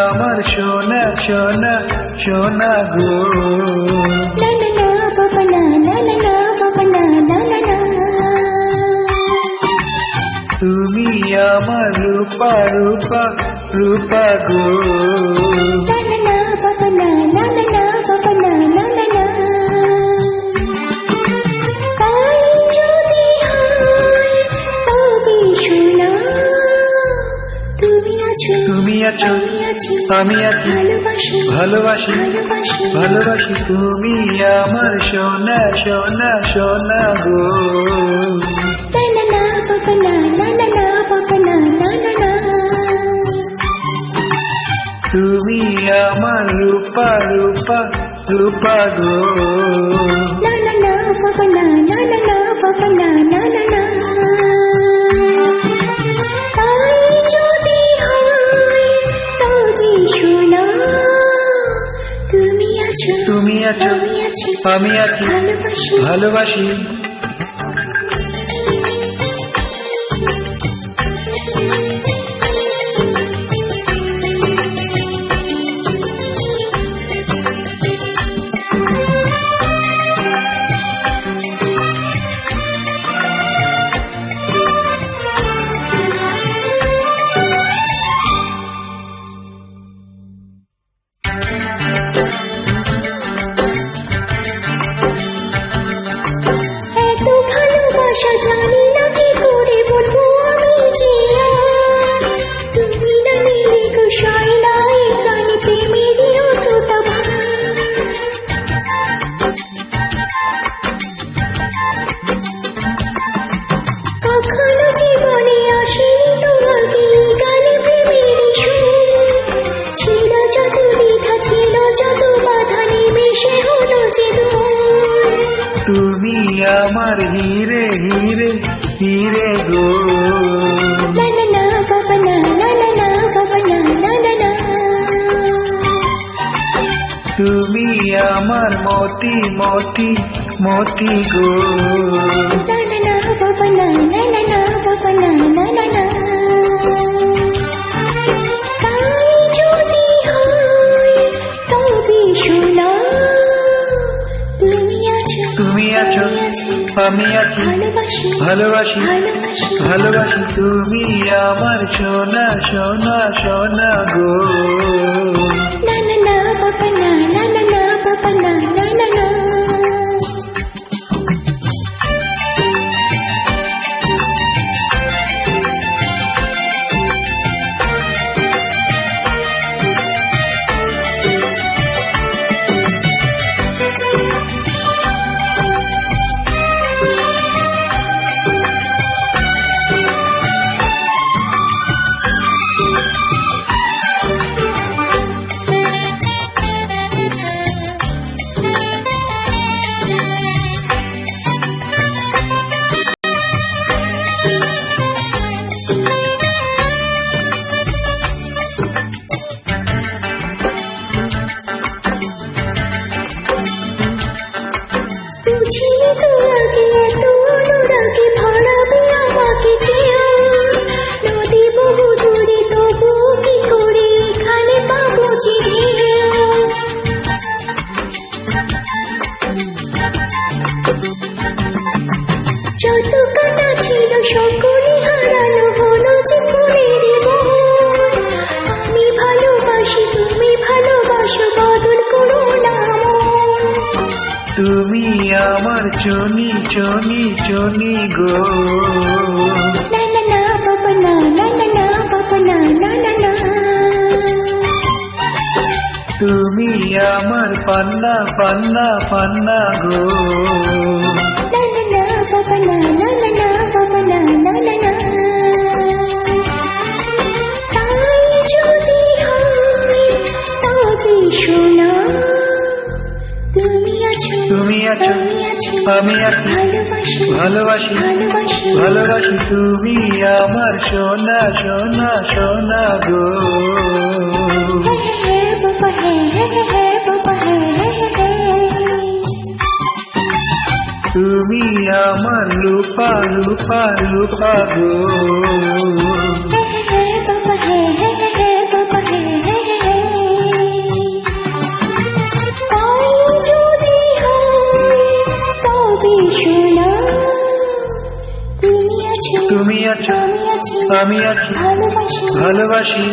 আমার সোনা সোনা সোনা গো। না না না বাবা না, না না না বাবা না, না না না। তুমি আমার রূপা রূপা রূপা গো। না না না বাবা না, না না না বাবা না, না না না। তাই যদি হয় তবে শোনা, তুমি আছো, তুমি আছো, আমি আছি, আমি আছি, ভালোবাসি, ভালোবাসি, ভালোবাসি, ভালোবাসি। তুমি আমার সোনা সোনা সোনা গো। না না না বাবা না, না না না বাবা না, না না না। তুমি আমার রূপা রূপা রূপা গো। না না না বাবা না, না না না বাবা না, না না না। তাই যদি হয় তবে শোনা, তুমি আছো, তুমি আছো, আমি আছি, আমি আছি, ভালোবাসি, ভালোবাসি। এত ভালোবাসা জানি না কি করে বলবো আমি যে তুমি না নিলে কুশাই নাই গানে প্রেমেরই অতটা ভার। কখনো জীবনে আসেনি তোমাকে গানে প্রেমেরই সুর। ছিল যত দ্বিধা, ছিল যত বাধা, নিমেষে হলো যে দূর। তুমি আমার হিরে হিরে হিরে গো। না না না বাবা না, না না না বাবা না, না না না। তুমি আমার মতি মতি মতি গো। না না না বাবা না, না না না বাবা না, না না না। তাই যদি হয় তবে শোনা, তুমি আছো, তুমি আছো, আমি আছি, আমি আছি, ভালোবাসি, ভালোবাসি, ভালোবাসি, ভালোবাসি। তুমি আমার সোনা সোনা সোনা গো। না না না বাবা না, না না না বাবা না, না না না। বুঝিনি তোমাকে এত অনুরাগে ভরাবে আমাকে কেউ। নদী বহু দূরে তবু কি করে এখানে পাবো যে ঢেউ। যত কাটা ছিল সকলে হারানো হলো যে ফুলের বন। আমি ভালোবাসি, তুমি ভালোবাসো, বদল করো না মন। তুমি আমার চনি চনি চনি গো। না না না বাবা না, না না না বাবা না, না না না। তুমি আমার পান্না পান্না পান্না গো। না না না বাবা না, না না না বাবা না, না না না। তাই যদি হয় তবে শোনা, তুমি আছো, তুমি আছো, আমি আছি, আমি আছি, ভালোবাসি, ভালোবাসি, ভালোবাসি, ভালোবাসি। তুমি আমার সোনা সোনা সোনা গো। হ্যাঁ বাবা হ্যাঁ বাবা হ্যাঁ। তুমি আমার রূপা রূপা রূপা গো। বাবা হ্যাঁ বাবা হ্যাঁ বাবা হ্যাঁ। আমি আছি ভালোবাসি ভালোবাসি